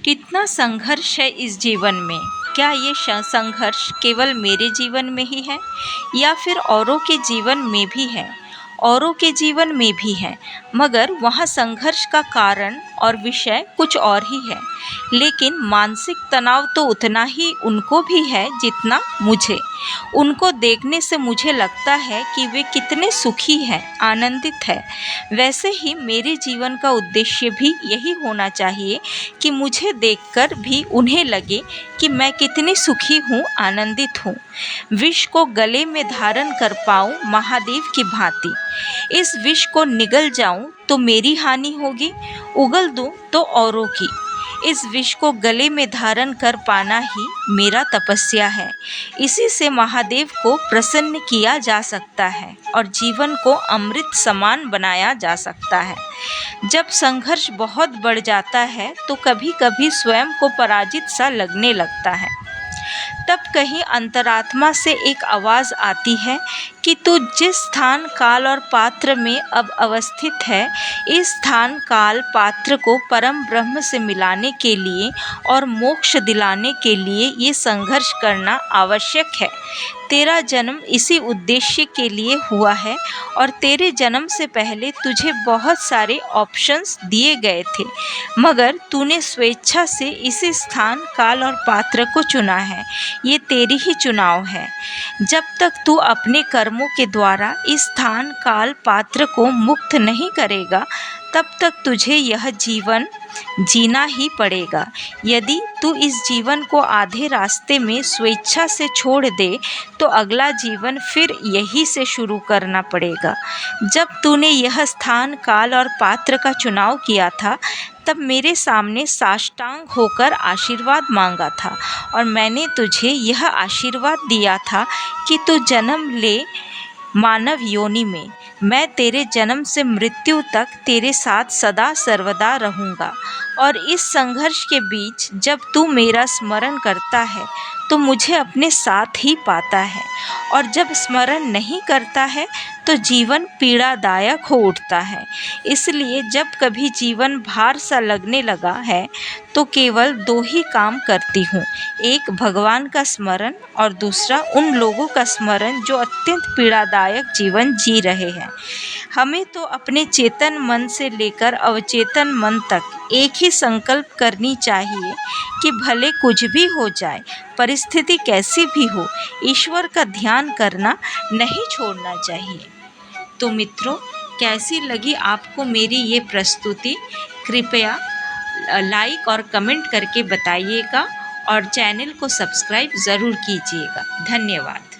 कितना संघर्ष है इस जीवन में। क्या ये संघर्ष केवल मेरे जीवन में ही है या फिर औरों के जीवन में भी है? औरों के जीवन में भी है, मगर वहाँ संघर्ष का कारण और विषय कुछ और ही है। लेकिन मानसिक तनाव तो उतना ही उनको भी है जितना मुझे। उनको देखने से मुझे लगता है कि वे कितने सुखी हैं, आनंदित हैं। वैसे ही मेरे जीवन का उद्देश्य भी यही होना चाहिए कि मुझे देखकर भी उन्हें लगे कि मैं कितनी सुखी हूँ, आनंदित हूँ। विष को गले में धारण कर पाऊँ महादेव की भांति। इस विष को निगल जाऊं तो मेरी हानि होगी, उगल दूं तो औरों की। इस विष को गले में धारण कर पाना ही मेरा तपस्या है। इसी से महादेव को प्रसन्न किया जा सकता है और जीवन को अमृत समान बनाया जा सकता है। जब संघर्ष बहुत बढ़ जाता है तो कभी कभी स्वयं को पराजित सा लगने लगता है। तब कहीं अंतरात्मा से एक आवाज़ आती है कि तू जिस स्थान काल और पात्र में अब अवस्थित है, इस स्थान काल पात्र को परम ब्रह्म से मिलाने के लिए और मोक्ष दिलाने के लिए ये संघर्ष करना आवश्यक है। तेरा जन्म इसी उद्देश्य के लिए हुआ है और तेरे जन्म से पहले तुझे बहुत सारे ऑप्शंस दिए गए थे, मगर तूने स्वेच्छा से इसी स्थान काल और पात्र को चुना है। ये तेरी ही चुनाव है। जब तक तू अपने कर्मों के द्वारा इस स्थान काल पात्र को मुक्त नहीं करेगा, तब तक तुझे यह जीवन जीना ही पड़ेगा। यदि तू इस जीवन को आधे रास्ते में स्वेच्छा से छोड़ दे तो अगला जीवन फिर यही से शुरू करना पड़ेगा। जब तूने यह स्थान काल और पात्र का चुनाव किया था, तब मेरे सामने साष्टांग होकर आशीर्वाद मांगा था और मैंने तुझे यह आशीर्वाद दिया था कि तू जन्म ले मानव योनि में। मैं तेरे जन्म से मृत्यु तक तेरे साथ सदा सर्वदा रहूँगा। और इस संघर्ष के बीच जब तू मेरा स्मरण करता है तो मुझे अपने साथ ही पाता है, और जब स्मरण नहीं करता है तो जीवन पीड़ादायक हो उठता है। इसलिए जब कभी जीवन भार सा लगने लगा है तो केवल दो ही काम करती हूँ, एक भगवान का स्मरण और दूसरा उन लोगों का स्मरण जो अत्यंत पीड़ादायक जीवन जी रहे हैं। हमें तो अपने चेतन मन से लेकर अवचेतन मन तक एक ही संकल्प करनी चाहिए कि भले कुछ भी हो जाए, परिस्थिति कैसी भी हो, ईश्वर का ध्यान करना नहीं छोड़ना चाहिए। तो मित्रों, कैसी लगी आपको मेरी ये प्रस्तुति? कृपया लाइक और कमेंट करके बताइएगा और चैनल को सब्सक्राइब ज़रूर कीजिएगा। धन्यवाद।